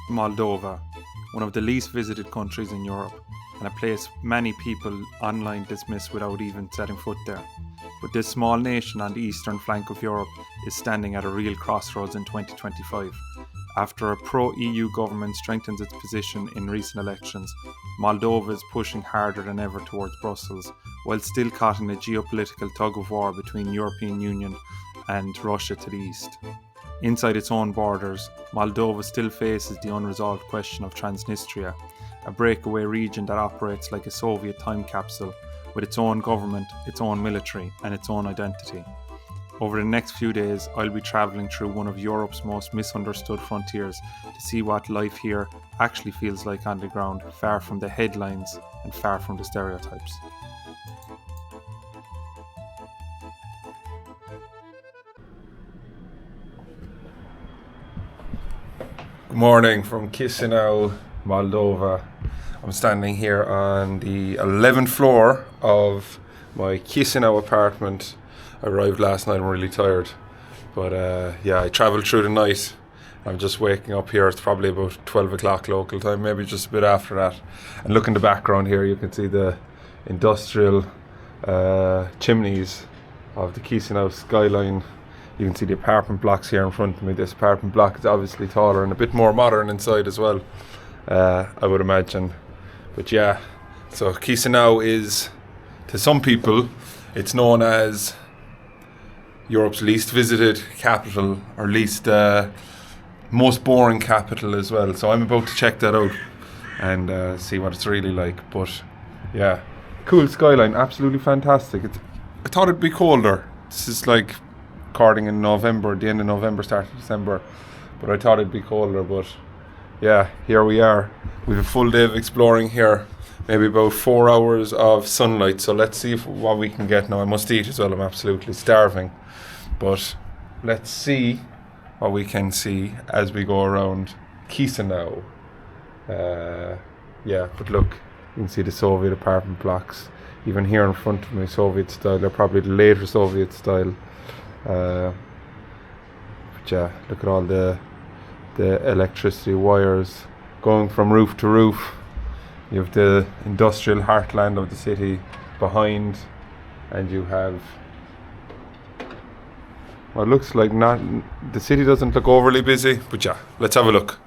Moldova, one of the least visited countries in Europe, and a place many people online dismiss without even setting foot there. But this small nation on the eastern flank of Europe is standing at a real crossroads in 2025. After a pro-EU government strengthens its position in recent elections, Moldova is pushing harder than ever towards Brussels, while still caught in a geopolitical tug-of-war between European Union and Russia to the east. Inside its own borders, Moldova still faces the unresolved question of Transnistria, a breakaway region that operates like a Soviet time capsule, with its own government, its own military, and its own identity. Over the next few days, I'll be travelling through one of Europe's most misunderstood frontiers to see what life here actually feels like on the ground, far from the headlines and far from the stereotypes. Good morning from Chisinau, Moldova. I'm standing here on the 11th floor of my Chisinau apartment. I arrived last night, I'm really tired. But I travelled through the night. I'm just waking up here. It's probably about 12 o'clock local time, maybe just a bit after that. And look in the background here, you can see the industrial chimneys of the Chisinau skyline. You can see the apartment blocks here in front of me. This apartment block is obviously taller and a bit more modern inside as well, I would imagine. But yeah, so Chisinau is, to some people, it's known as Europe's least visited capital, or least most boring capital as well. So I'm about to check that out and see what it's really like. But yeah, cool skyline, absolutely fantastic. I thought it'd be colder. This is like recording in November, the end of November, start of December, but I thought it'd be colder. But yeah, here we are. We have a full day of exploring here, maybe about 4 hours of sunlight, so let's see what we can get now. I must eat as well, I'm absolutely starving, but let's see what we can see as we go around Chisinau. But look, you can see the Soviet apartment blocks, even here in front of me, Soviet style. They're probably the later Soviet style. But yeah, look at all the electricity wires going from roof to roof. You have the industrial heartland of the city behind, and you have what looks like not. The city doesn't look overly busy, but yeah, let's have a look.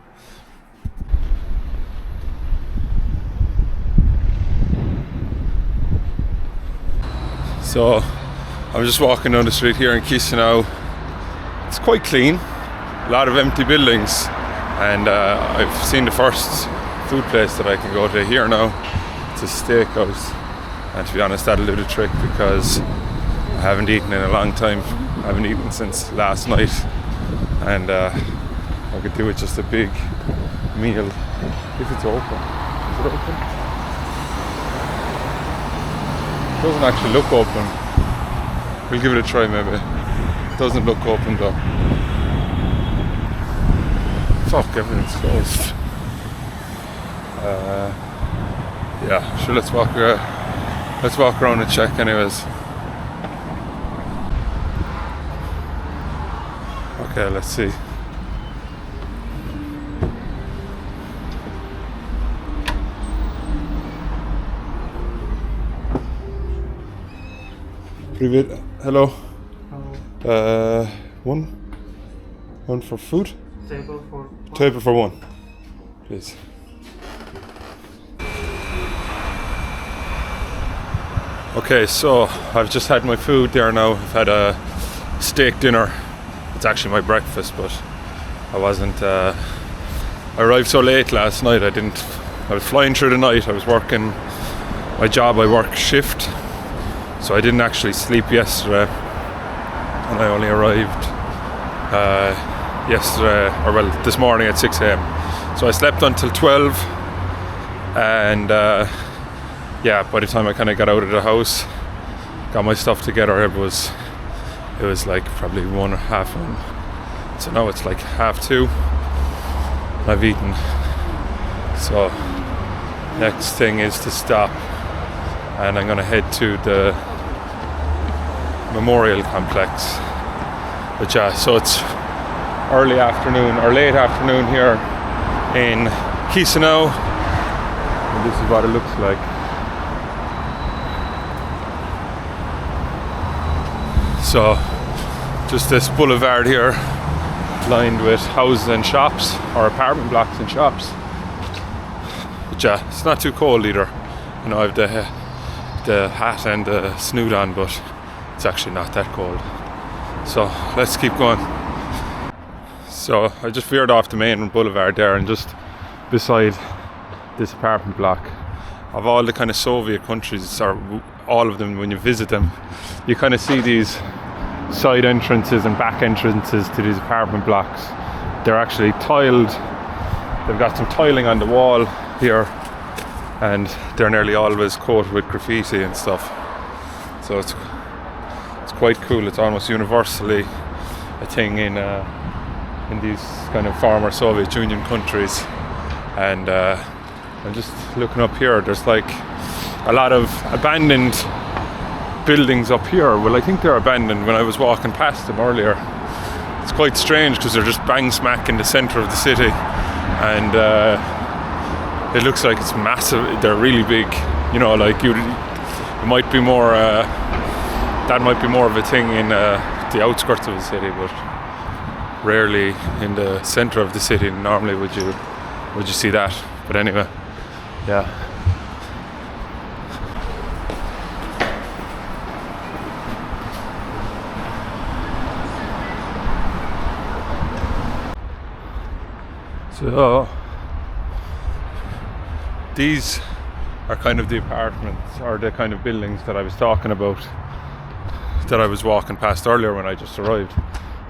So I'm just walking down the street here in Chisinau. It's quite clean, a lot of empty buildings, and I've seen the first food place that I can go to here now. It's a steakhouse, and to be honest, that'll do the trick because I haven't eaten in a long time. I haven't eaten since last night, and I could do with just a big meal if it's open. Is it open? It doesn't actually look open. We'll give it a try maybe. It doesn't look open though. Fuck, everything's closed. Sure, let's walk around and check anyways. Okay, let's see. Привет. Hello. Hello. One for food? Table for one, please. Okay, so I've just had my food there now. I've had a steak dinner. It's actually my breakfast, but I wasn't. I arrived so late last night. I was flying through the night. I was working my job. I work shift, so I didn't actually sleep yesterday, and I only arrived this morning at 6 a.m. So I slept until 12, and by the time I kind of got out of the house, got my stuff together, it was like probably 1:30. So now it's like 2:30. I've eaten. So next thing is to stop, and I'm gonna head to the memorial complex. But yeah, so it's early afternoon or late afternoon here in Chisinau, and this is what it looks like. So just this boulevard here lined with houses and shops, or apartment blocks and shops. But yeah, it's not too cold either. You know, I have the hat and the snoot on, but it's actually not that cold. So let's keep going. So I just veered off the main boulevard there, and just beside this apartment block, of all the kind of Soviet countries, or all of them, when you visit them, you kind of see these side entrances and back entrances to these apartment blocks. They're actually tiled. They've got some tiling on the wall here, and they're nearly always coated with graffiti and stuff. So it's quite cool. It's almost universally a thing in these kind of former Soviet Union countries. And I'm just looking up here. There's like a lot of abandoned buildings up here. Well, I think they're abandoned. When I was walking past them earlier, it's quite strange because they're just bang smack in the centre of the city, and it looks like it's massive. They're really big, you know, like it might be more that might be more of a thing in the outskirts of the city, but rarely in the centre of the city. Normally would you see that. But anyway, yeah. So these are kind of the apartments, or the kind of buildings that I was talking about, that I was walking past earlier when I just arrived.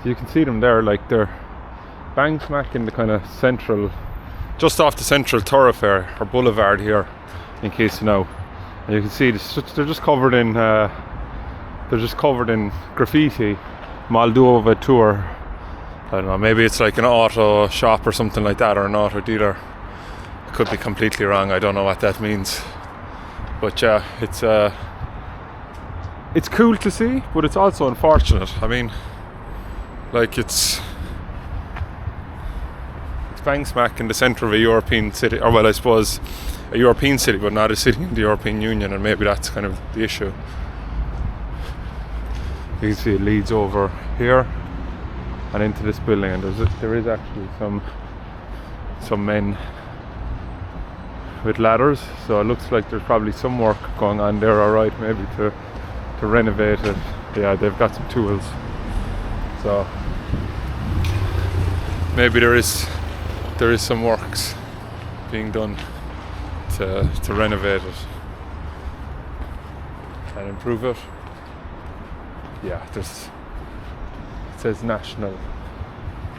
So you can see them there, like they're bang smack in the kind of central, just off the central thoroughfare or boulevard here in Chisinau. And you can see they're just covered in graffiti. Moldova tour. I don't know, maybe it's like an auto shop or something like that, or an auto dealer. I could be completely wrong, I don't know what that means. But yeah, it's cool to see, but it's also unfortunate. I mean, like it's bang smack in the centre of a European city, or well, I suppose a European city, but not a city in the European Union, and maybe that's kind of the issue. You can see it leads over here and into this building, and there is actually some men with ladders, so it looks like there's probably some work going on there, alright, maybe to renovate it. Yeah, they've got some tools, so maybe there is some works being done to renovate it and improve it. Yeah, it says national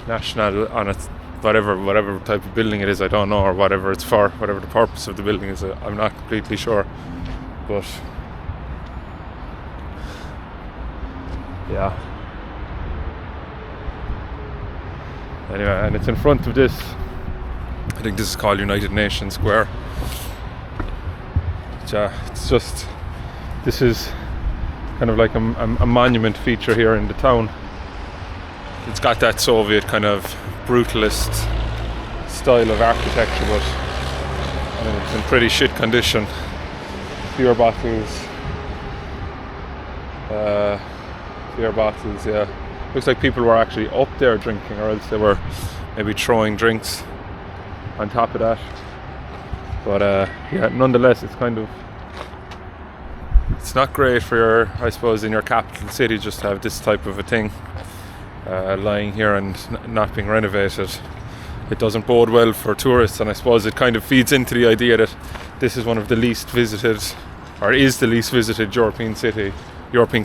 on it, whatever type of building it is, I don't know, or whatever it's for, whatever the purpose of the building is, I'm not completely sure, but yeah. Anyway, and it's in front of this, I think this is called United Nations Square. It's just, this is kind of like a monument feature here in the town. It's got that Soviet kind of brutalist style of architecture, but it's in pretty shit condition. Beer bottles, yeah. Looks like people were actually up there drinking, or else they were maybe throwing drinks on top of that. But yeah, nonetheless, it's not great for your, I suppose, in your capital city, just to have this type of a thing lying here and not being renovated. It doesn't bode well for tourists, and I suppose it kind of feeds into the idea that this is one of the least visited, or is the least visited European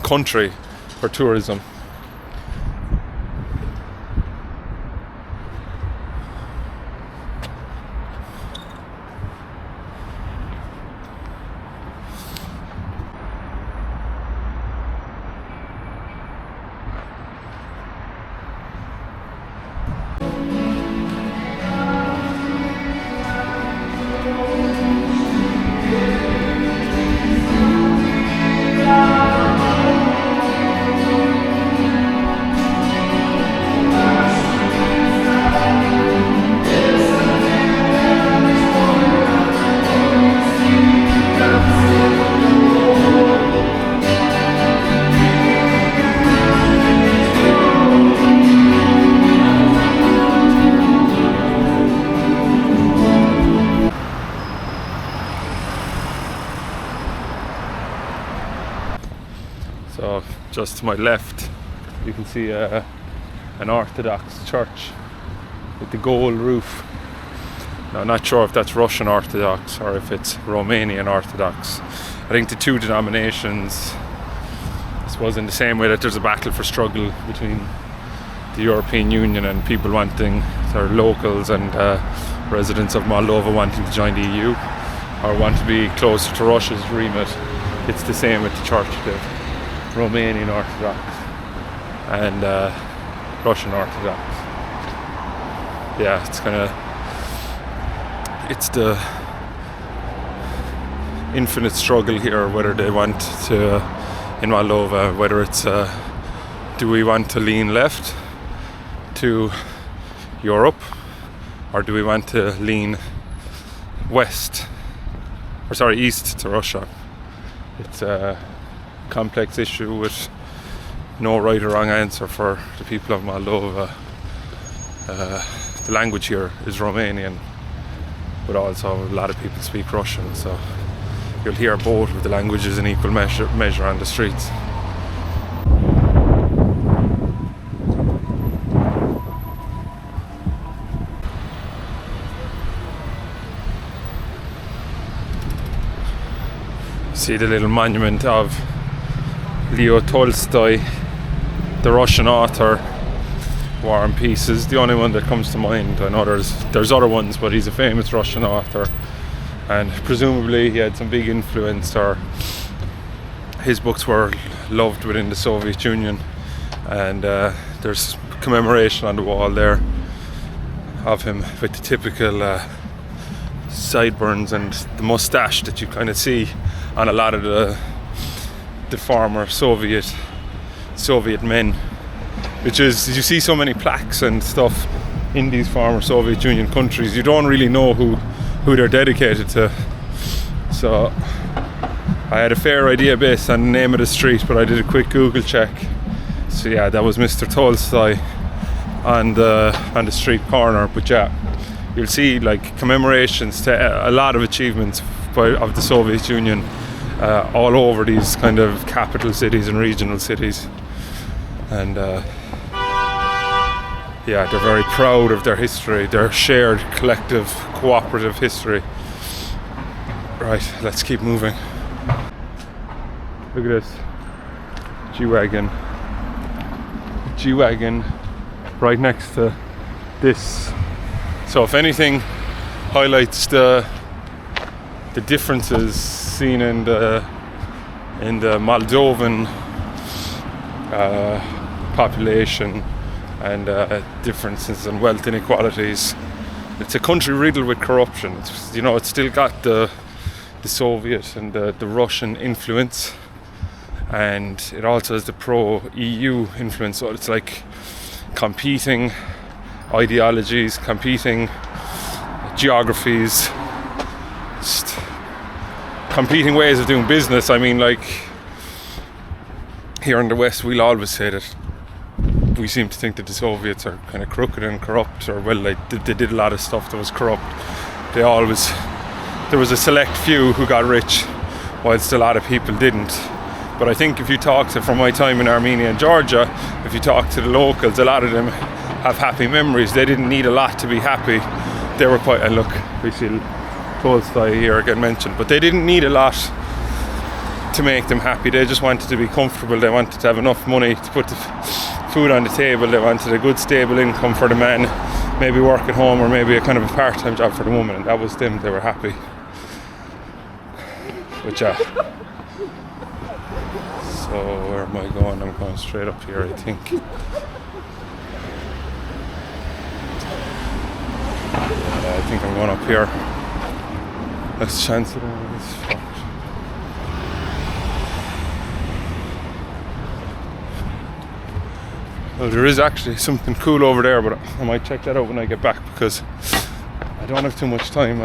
country for tourism. just to my left, you can see an Orthodox church with the gold roof. Now, I'm not sure if that's Russian Orthodox or if it's Romanian Orthodox. I think the two denominations, I suppose, in the same way that there's a battle for struggle between the European Union and people wanting, their locals and residents of Moldova wanting to join the EU or want to be closer to Russia's remit. It's the same with the church, the Romanian Orthodox and Russian Orthodox. Yeah, it's the infinite struggle here, whether they want to, in Moldova, whether it's do we want to lean left to Europe, or do we want to lean east to Russia? It's a complex issue with no right or wrong answer for the people of Moldova. The language here is Romanian, but also a lot of people speak Russian, so you'll hear both of the languages in equal measure on the streets. See the little monument of Leo Tolstoy, the Russian author, War and Peace is the only one that comes to mind. I know there's other ones, but he's a famous Russian author, and presumably he had some big influence, or his books were loved within the Soviet Union, and there's commemoration on the wall there of him with the typical sideburns and the mustache that you kind of see on a lot of the former Soviet men, which is, you see so many plaques and stuff in these former Soviet Union countries, you don't really know who they're dedicated to. So I had a fair idea based on the name of the street, but I did a quick Google check. So yeah, that was Mr. Tolstoy on the street corner. But yeah, you'll see like commemorations to a lot of achievements of the Soviet Union all over these kind of capital cities and regional cities. And yeah, they're very proud of their history, their shared, collective, cooperative history. Right, let's keep moving. Look at this G-Wagon right next to this. So if anything highlights the differences seen in the Moldovan population and differences in wealth inequalities, it's a country riddled with corruption. It's still got the Soviet and the Russian influence, and it also has the pro-EU influence. So it's like competing ideologies, competing geographies, just competing ways of doing business. I mean, like here in the West, we'll always say that we seem to think that the Soviets are kind of crooked and corrupt, or well, like they did a lot of stuff that was corrupt. There was a select few who got rich, whilst a lot of people didn't. But I think if you talk to, from my time in Armenia and Georgia, if you talk to the locals, a lot of them have happy memories. They didn't need a lot to be happy. They were quite, and look, we see Tolstoy here again mentioned, but they didn't need a lot to make them happy. They just wanted to be comfortable. They wanted to have enough money to put the food on the table. They wanted a good stable income for the man, maybe work at home, or maybe a kind of a part-time job for the woman, and that was them. They were happy. But yeah, so where am I going? I'm going straight up here, I think. I think I'm going up here. Let's chance it on this spot. Well, there is actually something cool over there, but I might check that out when I get back, because I don't have too much time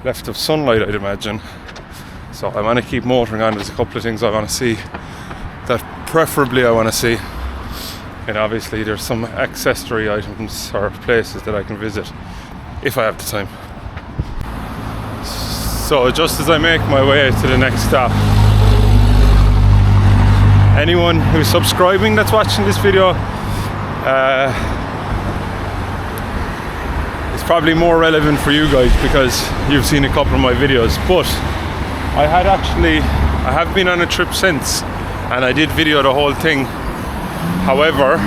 left of sunlight, I'd imagine. So I want to keep motoring on. There's a couple of things I want to see, that preferably I want to see. And obviously there's some accessory items or places that I can visit if I have the time. So just as I make my way to the next stop, anyone who's subscribing that's watching this video, it's probably more relevant for you guys because you've seen a couple of my videos. But I have been on a trip since, and I did video the whole thing. However,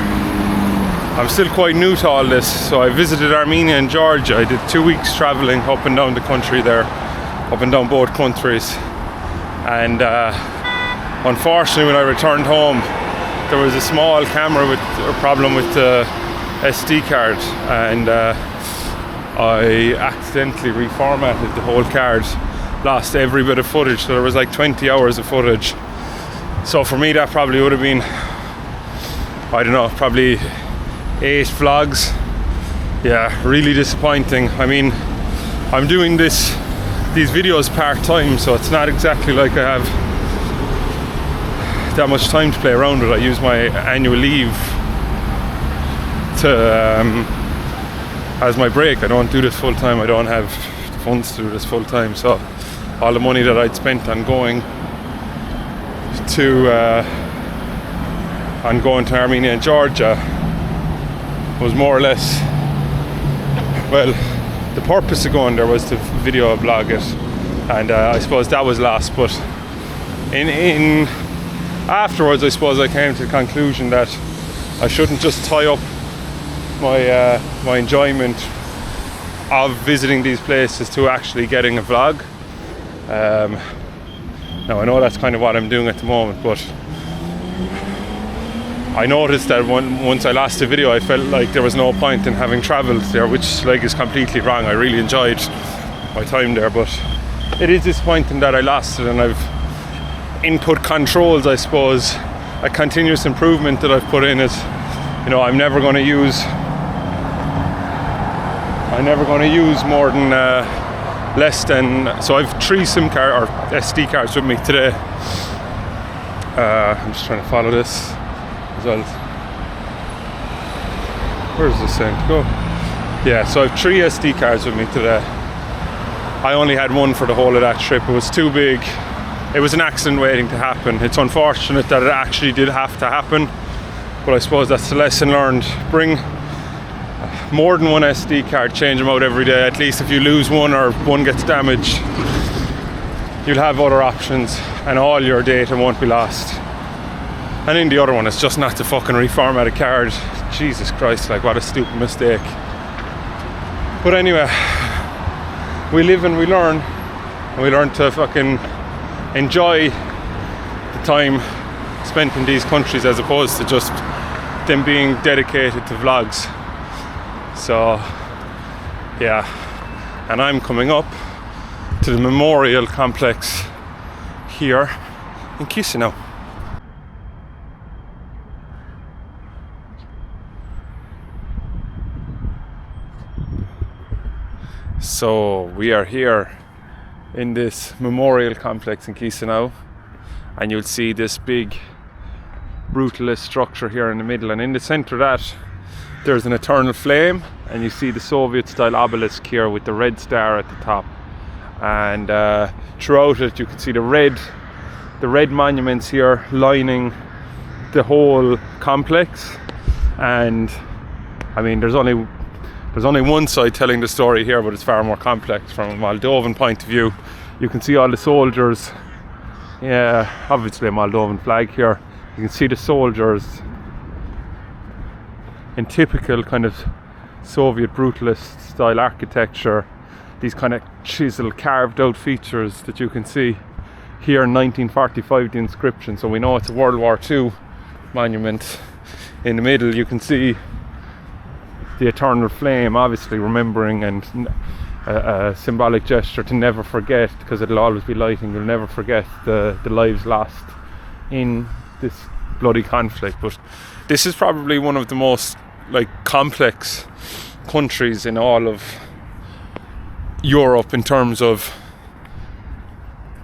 I'm still quite new to all this, so I visited Armenia and Georgia. I did 2 weeks traveling up and down the country there, up and down both countries. And unfortunately, when I returned home, there was a small camera with a problem with the SD card, and I accidentally reformatted the whole card, lost every bit of footage, so there was like 20 hours of footage. So for me, that probably would have been, I don't know, probably 8 vlogs. Yeah, really disappointing. I mean, I'm doing these videos part-time, so it's not exactly like I have that much time to play around with. I use my annual leave to as my break. I don't do this full-time. I don't have the funds to do this full-time, so all the money that I'd spent on going to Armenia and Georgia was more or less, well, the purpose of going there was to video blog it, and I suppose that was lost. But in afterwards, I suppose I came to the conclusion that I shouldn't just tie up my enjoyment of visiting these places to actually getting a vlog. Now I know that's kind of what I'm doing at the moment, but I noticed that once I lost the video, I felt like there was no point in having travelled there, which like is completely wrong. I really enjoyed my time there, but it is disappointing that I lost it, and I've input controls, I suppose, a continuous improvement that I've put in is, you know, I'm never going to use more than less than, so I've 3 SIM card or SD cards with me today. I'm just trying to follow this as well. Where's this thing go? Yeah, so I've 3 SD cards with me today. I only had one for the whole of that trip. It was too big. It was an accident waiting to happen. It's unfortunate that it actually did have to happen, but I suppose that's the lesson learned. Bring more than one SD card, change them out every day. At least if you lose one or one gets damaged, you'll have other options and all your data won't be lost. And in the other one, it's just not to fucking reformat a card. Jesus Christ, like what a stupid mistake. But anyway, we live and we learn, and we learn to fucking enjoy the time spent in these countries as opposed to just them being dedicated to vlogs. So yeah, and I'm coming up to the memorial complex here in Chisinau. So we are here in this memorial complex in Chisinau, and you'll see this big brutalist structure here in the middle, and in the center of that there's an eternal flame, and you see the Soviet style obelisk here with the red star at the top, and throughout it you can see the red monuments here lining the whole complex. And I mean, there's only one side telling the story here, but it's far more complex from a Moldovan point of view. You can see all the soldiers, yeah, obviously a Moldovan flag here. You can see the soldiers in typical kind of Soviet brutalist style architecture, these kind of chiseled, carved out features that you can see here in 1945, the inscription. So we know it's a World War II monument. In the middle you can see the eternal flame, obviously remembering, and a symbolic gesture to never forget, because it'll always be lighting. You'll never forget the lives lost in this bloody conflict. But this is probably one of the most like complex countries in all of Europe in terms of,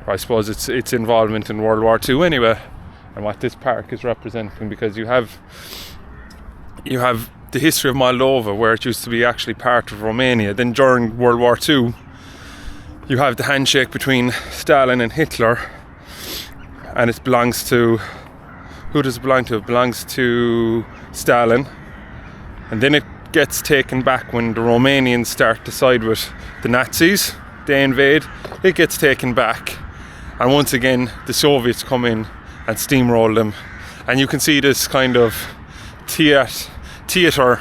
I suppose, its involvement in World War II anyway, and what this park is representing, because you have the history of Moldova, where it used to be actually part of Romania. Then during World War II you have the handshake between Stalin and Hitler, and it belongs to Who does it belong to? It belongs to Stalin, and then it gets taken back when the Romanians start to side with the Nazis. They invade, it gets taken back, and once again the Soviets come in and steamroll them, and you can see this kind of theatre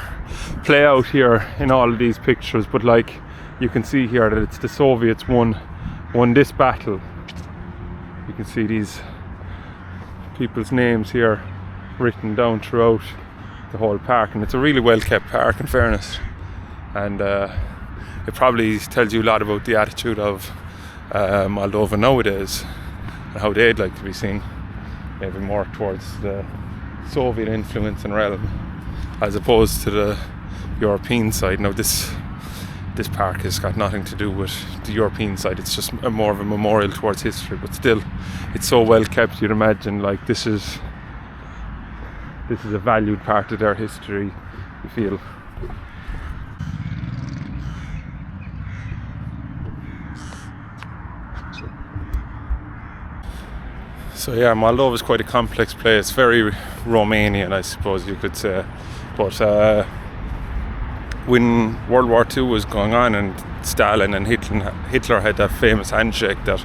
play out here in all of these pictures. But like, you can see here that it's the Soviets won this battle. You can see these people's names here written down throughout the whole park, and it's a really well kept park in fairness, and it probably tells you a lot about the attitude of Moldova nowadays and how they'd like to be seen, maybe more towards the Soviet influence and realm as opposed to the European side. Now this park has got nothing to do with the European side, it's just more of a memorial towards history, but still it's so well kept. You'd imagine like this is a valued part of their history, you feel. So yeah, Moldova is quite a complex place, very Romanian, I suppose you could say. But when World War II was going on and Stalin and Hitler had that famous handshake that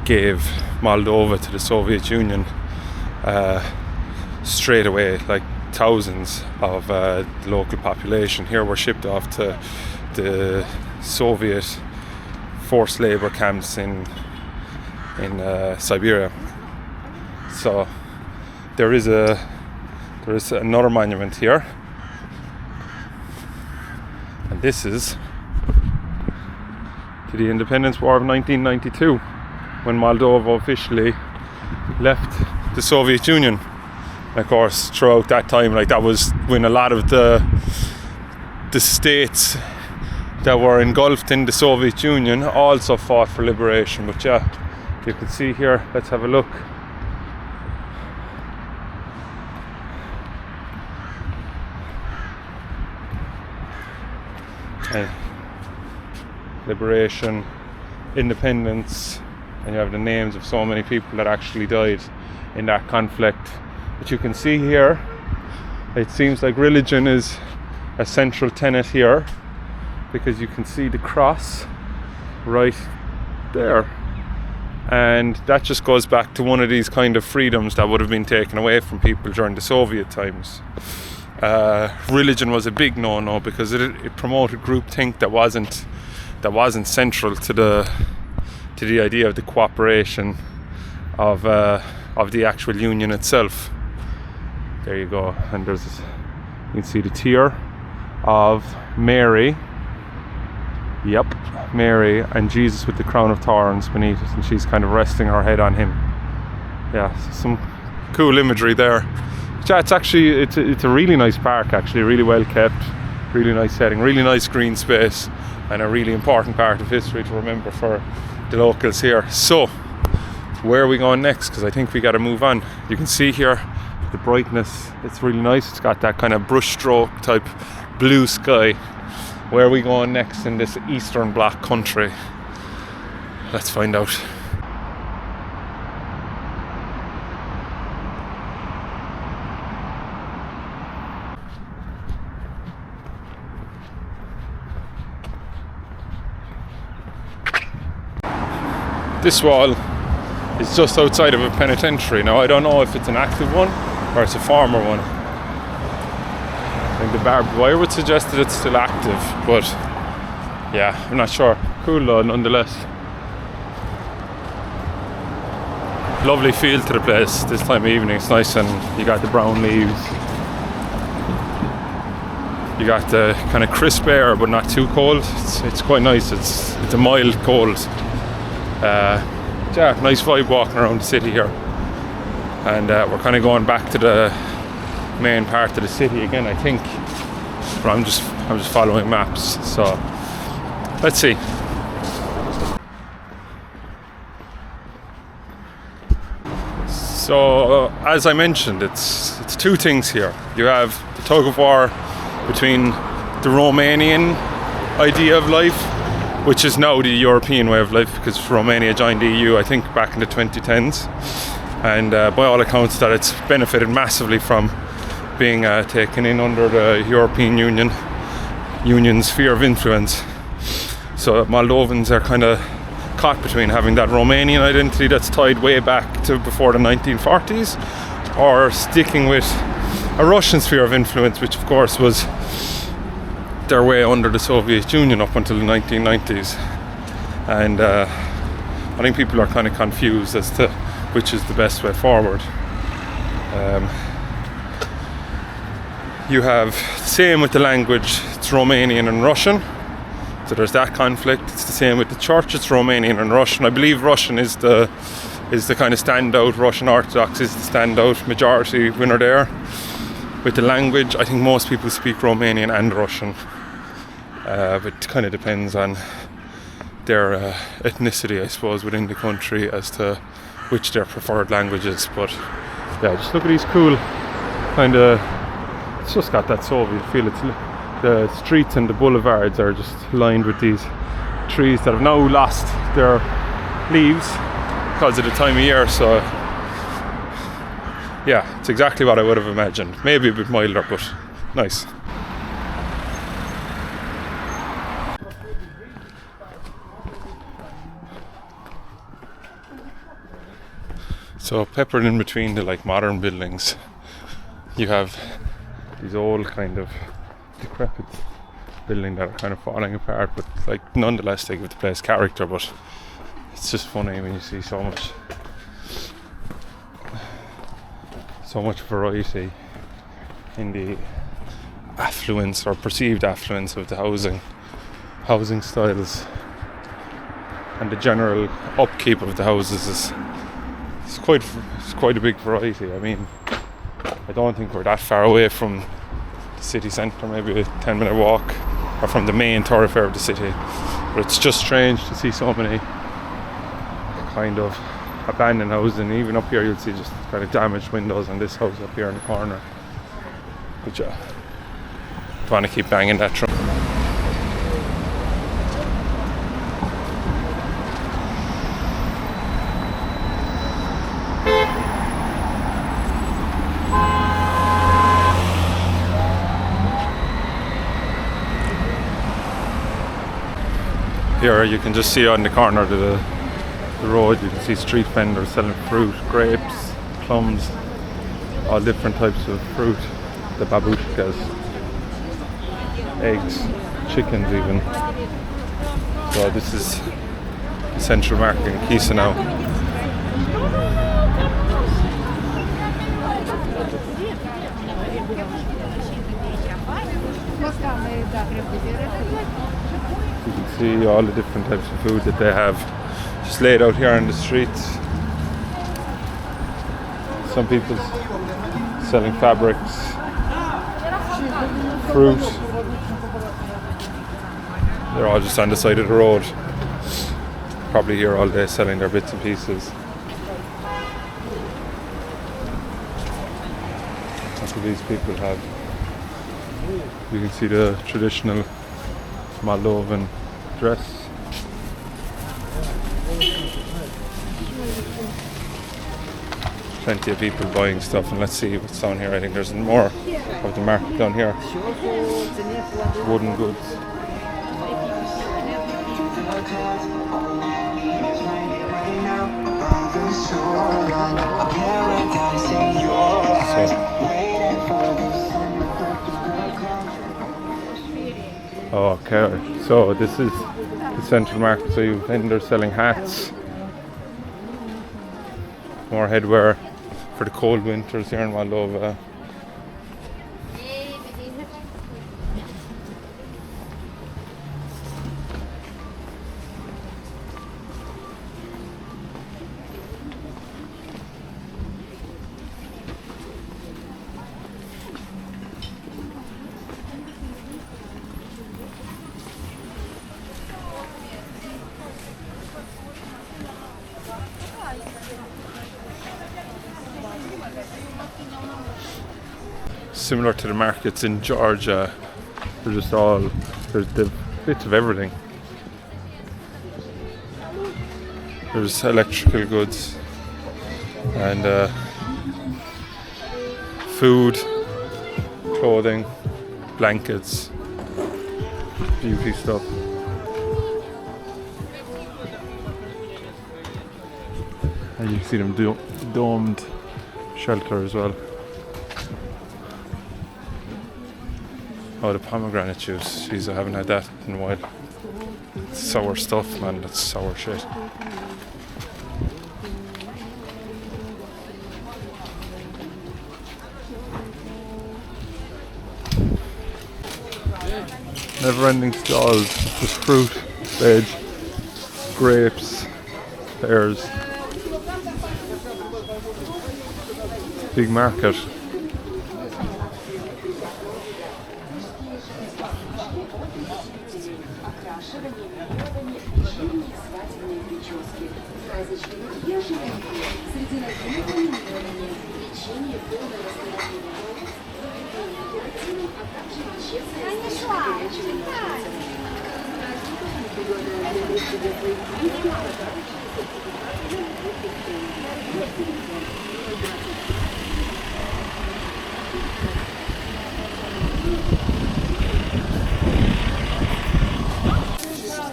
gave Moldova to the Soviet Union, straight away, like thousands of the local population here were shipped off to the Soviet forced labour camps in Siberia. So there is another monument here, and this is to the Independence War of 1992, when Moldova officially left the Soviet Union. And of course, throughout that time, like, that was when a lot of the states that were engulfed in the Soviet Union also fought for liberation. But yeah, you can see here, let's have a look. Okay. Liberation, independence, and you have the names of so many people that actually died in that conflict. But you can see here, it seems like religion is a central tenet here, because you can see the cross right there, and that just goes back to one of these kind of freedoms that would have been taken away from people during the Soviet times. Religion was a big no-no because it promoted groupthink that wasn't central to the idea of the cooperation of the actual union itself. There you go, and you can see the tear of Mary. Yep, Mary and Jesus with the crown of thorns beneath it, and she's kind of resting her head on him. Yeah, so some cool imagery there. Yeah, it's a really nice park, actually, really well kept, really nice setting, really nice green space, and a really important part of history to remember for the locals here. So, where are we going next? Because I think we got to move on. You can see here the brightness, it's really nice. It's got that kind of brushstroke type blue sky. Where are we going next in this Eastern Bloc country? Let's find out. This wall is just outside of a penitentiary. Now, I don't know if it's an active one or it's a former one. I think the barbed wire would suggest that it's still active, but yeah, I'm not sure. Cool though, nonetheless. Lovely feel to the place this time of evening. It's nice, and you got the brown leaves. You got the kind of crisp air, but not too cold. It's quite nice. It's a mild cold. Yeah, nice vibe walking around the city here, and we're kind of going back to the main part of the city again, I think. But I'm just following maps, so let's see. So as I mentioned, it's two things here. You have the tug of war between the Romanian idea of life, which is now the European way of life, because Romania joined the EU, I think, back in the 2010s. and by all accounts that it's benefited massively from being taken in under the European Union's sphere of influence. So Moldovans are kind of caught between having that Romanian identity that's tied way back to before the 1940s, or sticking with a Russian sphere of influence, which of course was their way under the Soviet Union up until the 1990s. And I think people are kind of confused as to which is the best way forward. You have same with the language, it's Romanian and Russian, so there's that conflict. It's the same with the church, it's Romanian and Russian. I believe Russian is the kind of standout. Russian Orthodox is the standout majority winner there. With the language, I think most people speak Romanian and Russian, but it kind of depends on their ethnicity, I suppose, within the country as to which their preferred language is. But yeah, just look at these cool kind of, it's just got that Soviet feel. It's the streets and the boulevards are just lined with these trees that have now lost their leaves because of the time of year. So yeah, it's exactly what I would have imagined. Maybe a bit milder, but nice. So peppered in between the like modern buildings, you have these old kind of decrepit buildings that are kind of falling apart, but like nonetheless they give the place character. But it's just funny when you see so much variety in the affluence or perceived affluence of the housing styles, and the general upkeep of the houses it's quite a big variety. I mean, I don't think we're that far away from the city centre, maybe a 10-minute walk, or from the main thoroughfare of the city. But it's just strange to see so many kind of abandoned houses, and even up here you'll see just kind of damaged windows on this house up here in the corner. But yeah, I want to keep banging that drum. Here you can just see on the corner of the road, you can see street vendors selling fruit, grapes, plums, all different types of fruit, the babushkas, eggs, chickens even. So this is the central market in Chisinau. You can see all the different types of food that they have just laid out here on the streets. Some people selling fabrics, fruit. They're all just on the side of the road. Probably here all day selling their bits and pieces. That's what these people have. You can see the traditional Moldovan dress. Plenty of people buying stuff, and let's see what's down here. I think there's more of the market down here. Wooden goods. Okay, so this is the central market. So you have vendors selling hats, more headwear for the cold winters here in Moldova. Similar to the markets in Georgia, they're just all, there's bits of everything. There's electrical goods, and food, clothing, blankets, beauty stuff. And you can see them domed shelter as well. Oh, the pomegranate juice. Jeez, I haven't had that in a while. It's sour stuff, man. That's sour shit. Never-ending stalls. Just fruit, veg, grapes, pears. Big market.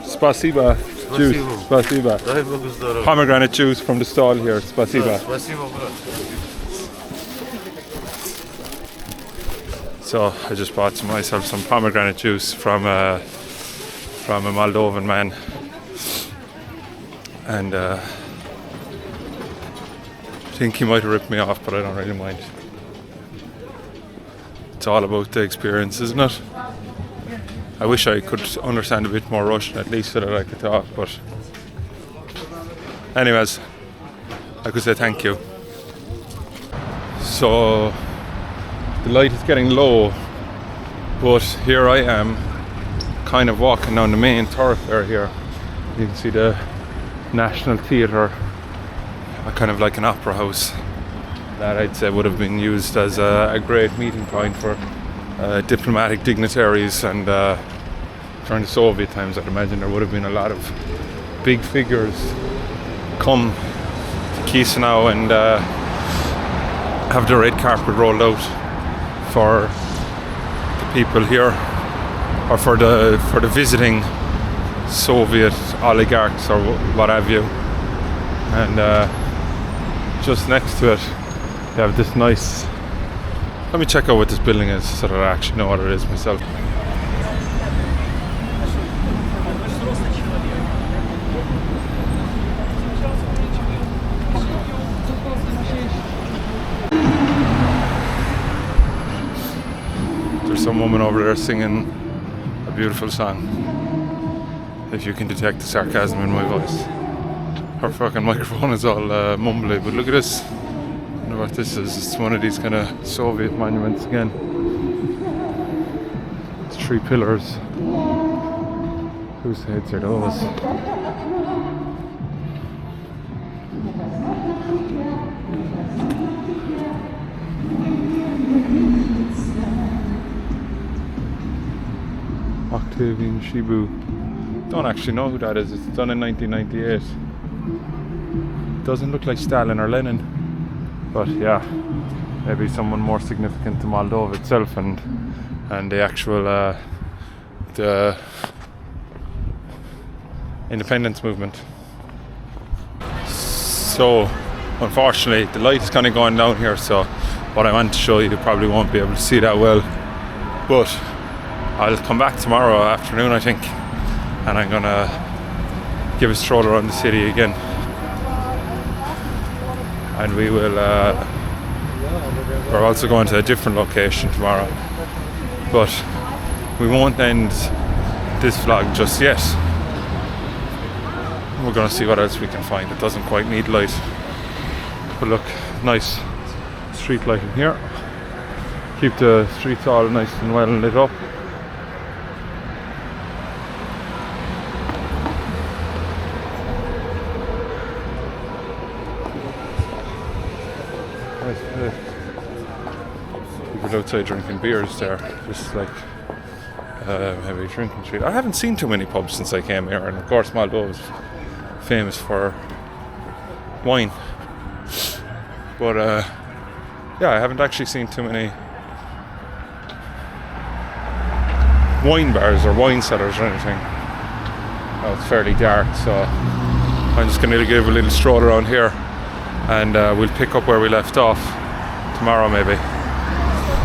Spasiba juice. Spasiba. Pomegranate juice from the stall here. Spasiba. So I just bought myself some pomegranate juice from a Moldovan man, and I think he might have ripped me off, but I don't really mind. It's all about the experience, isn't it? I wish I could understand a bit more Russian at least so that I could talk, but anyways, I could say thank you. So the light is getting low, but here I am kind of walking down the main thoroughfare here. You can see the National Theatre, kind of like an opera house that I'd say would have been used as a great meeting point for diplomatic dignitaries, and during the Soviet times I'd imagine there would have been a lot of big figures come to Chisinau and have the red carpet rolled out for the people here, or for the visiting Soviet oligarchs or what have you. And just next to it you have this nice, let me check out what this building is so that I actually know what it is myself. There's some woman over there singing a beautiful song. If you can detect the sarcasm in my voice. Her fucking microphone is all mumbly, but look at this. I don't know what this is. It's one of these kind of Soviet monuments again. It's 3 pillars. Whose heads are those? Octavian Shibu. Don't actually know who that is. It's done in 1998. Doesn't look like Stalin or Lenin, but yeah, maybe someone more significant to Moldova itself and the actual the independence movement. So unfortunately the light is kind of going down here, so what I want to show you probably won't be able to see that well, but I'll come back tomorrow afternoon I think, and I'm gonna give a stroll around the city again, and we will we're also going to a different location tomorrow, but we won't end this vlog just yet. We're gonna see what else we can find. It doesn't quite need light, but look, nice street lighting here. Keep the streets all nice and well lit up. People outside drinking beers there, just like heavy drinking street. I haven't seen too many pubs since I came here, and of course Moldova is famous for wine. But yeah, I haven't actually seen too many wine bars or wine cellars or anything. Oh, it's fairly dark, so I'm just going to give a little stroll around here, and we'll pick up where we left off tomorrow maybe.